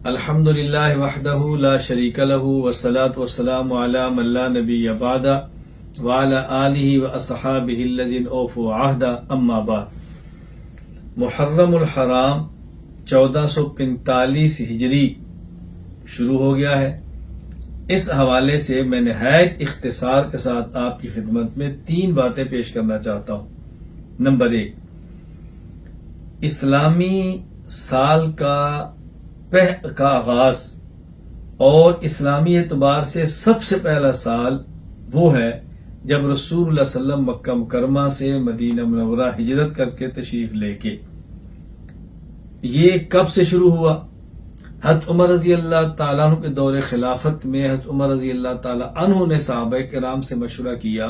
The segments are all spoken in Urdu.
الحمد للہ وحدہ لا شریک لہ والصلاة والسلام علی من لا نبی بعدہ وعلی آلہ واصحابہ الذین اوفوا عہدہ اما بعد۔ محرم الحرام 1445 ہجری شروع ہو گیا ہے۔ اس حوالے سے میں نہایت اختصار کے ساتھ آپ کی خدمت میں 3 باتیں پیش کرنا چاہتا ہوں۔ نمبر 1، اسلامی سال کا آغاز اور اسلامی اعتبار سے سب سے پہلا سال وہ ہے جب رسول اللہ صلی اللہ علیہ وسلم مکہ مکرمہ سے مدینہ منورہ ہجرت کر کے تشریف لے کے۔ یہ کب سے شروع ہوا؟ حضرت عمر رضی اللہ تعالیٰ عنہ کے دور خلافت میں حضرت عمر رضی اللہ تعالیٰ عنہ نے صحابہ کرام سے مشورہ کیا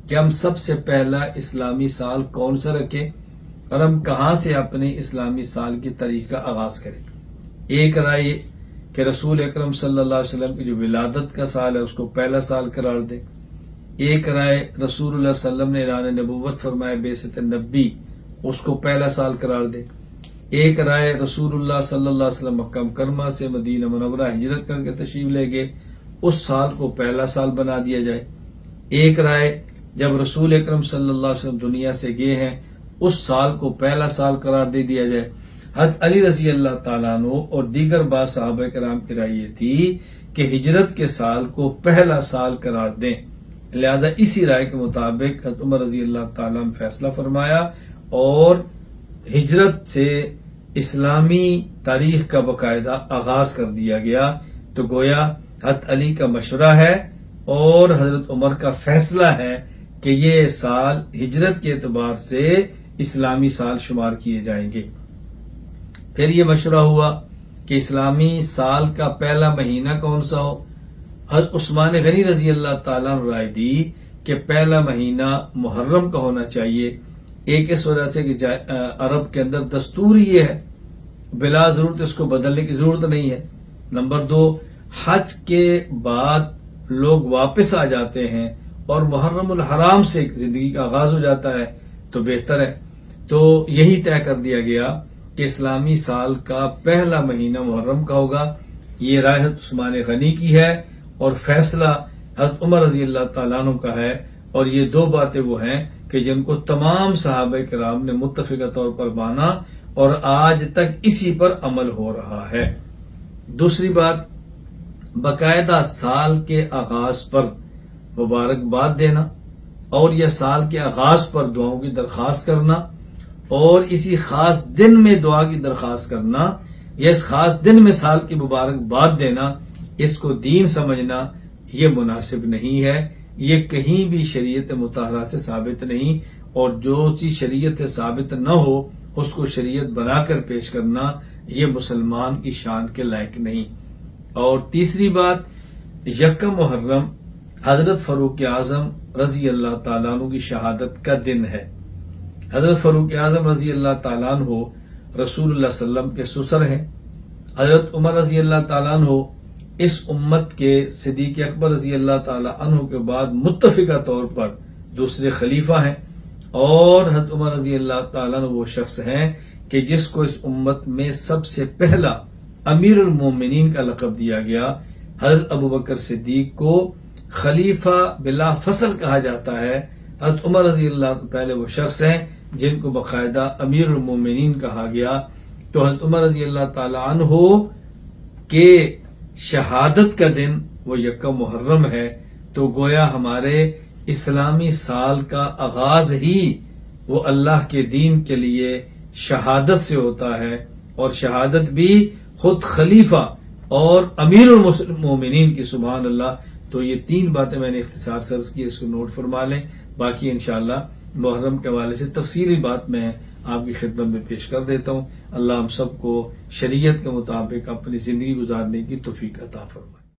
کہ ہم سب سے پہلا اسلامی سال کون سا رکھیں اور ہم کہاں سے اپنے اسلامی سال کی تاریخ کا آغاز کریں۔ ایک رائے کہ رسول اکرم صلی اللہ علیہ وسلم کی جو ولادت کا سال ہے اس کو پہلا سال قرار دیں۔ ایک رائے رسول اللہ صلی اللہ علیہ وسلم نے اعلان نبوت فرمائے بعثت نبی، اس کو پہلا سال قرار دیں۔ ایک رائے رسول اللہ صلی اللہ علیہ وسلم مکہ مکرمہ سے مدینہ منورہ ہجرت کر کے تشریف لے گئے، اس سال کو پہلا سال بنا دیا جائے۔ ایک رائے جب رسول اکرم صلی اللہ علیہ وسلم دنیا سے گئے ہیں اس سال کو پہلا سال قرار دے دیا جائے۔ حضرت علی رضی اللہ تعالیٰ عنہ اور دیگر بعض صحابہ کرام کی رائے یہ تھی کہ ہجرت کے سال کو پہلا سال قرار دیں، لہذا اسی رائے کے مطابق حضرت عمر رضی اللہ تعالیٰ نے فیصلہ فرمایا اور ہجرت سے اسلامی تاریخ کا باقاعدہ آغاز کر دیا گیا۔ تو گویا حضرت علی کا مشورہ ہے اور حضرت عمر کا فیصلہ ہے کہ یہ سال ہجرت کے اعتبار سے اسلامی سال شمار کیے جائیں گے۔ پھر یہ مشورہ ہوا کہ اسلامی سال کا پہلا مہینہ کون سا ہو۔ حضرت عثمان غنی رضی اللہ تعالیٰ نے رائے دی کہ پہلا مہینہ محرم کا ہونا چاہیے۔ ایک اس وجہ سے کہ عرب کے اندر دستور یہ ہے، بلا ضرورت اس کو بدلنے کی ضرورت نہیں ہے۔ نمبر 2، حج کے بعد لوگ واپس آ جاتے ہیں اور محرم الحرام سے زندگی کا آغاز ہو جاتا ہے تو بہتر ہے۔ تو یہی طے کر دیا گیا کہ اسلامی سال کا پہلا مہینہ محرم کا ہوگا۔ یہ رائے حضرت عثمان غنی کی ہے اور فیصلہ حضرت عمر رضی اللہ تعالیٰ عنہ کا ہے، اور یہ 2 باتیں وہ ہیں کہ جن کو تمام صحابہ کرام نے متفقہ طور پر مانا اور آج تک اسی پر عمل ہو رہا ہے۔ دوسری بات، باقاعدہ سال کے آغاز پر مبارکباد دینا اور یہ سال کے آغاز پر دعاؤں کی درخواست کرنا اور اسی خاص دن میں دعا کی درخواست کرنا یا اس خاص دن میں سال کی مبارکباد دینا، اس کو دین سمجھنا یہ مناسب نہیں ہے۔ یہ کہیں بھی شریعت مطہرہ سے ثابت نہیں، اور جو چیز شریعت سے ثابت نہ ہو اس کو شریعت بنا کر پیش کرنا یہ مسلمان کی شان کے لائق نہیں۔ اور تیسری بات، یکم محرم حضرت فاروق اعظم رضی اللہ تعالیٰ عنہ کی شہادت کا دن ہے۔ حضرت فاروق اعظم رضی اللہ تعالیٰ عنہ رسول اللہ صلی اللہ علیہ وسلم کے سسر ہیں۔ حضرت عمر رضی اللہ تعالیٰ عنہ اس امت کے صدیق اکبر رضی اللہ تعالیٰ عنہ کے بعد متفقہ طور پر دوسرے خلیفہ ہیں، اور حضرت عمر رضی اللہ تعالیٰ عنہ وہ شخص ہیں کہ جس کو اس امت میں سب سے پہلا امیر المومنین کا لقب دیا گیا۔ حضرت ابوبکر صدیق کو خلیفہ بلا فصل کہا جاتا ہے، حضرت عمر رضی اللہ پہلے وہ شخص ہیں جن کو باقاعدہ امیر المومنین کہا گیا۔ تو حضرت عمر رضی اللہ تعالیٰ عنہ کے شہادت کا دن وہ یکم محرم ہے۔ تو گویا ہمارے اسلامی سال کا آغاز ہی وہ اللہ کے دین کے لیے شہادت سے ہوتا ہے، اور شہادت بھی خود خلیفہ اور امیر المومنین کی، سبحان اللہ۔ تو یہ 3 باتیں میں نے اختصار سے عرض کی، اس کو نوٹ فرما لیں۔ باقی انشاءاللہ محرم کے حوالے سے تفصیلی بات میں آپ کی خدمت میں پیش کر دیتا ہوں۔ اللہ ہم سب کو شریعت کے مطابق اپنی زندگی گزارنے کی توفیق عطا فرمائے۔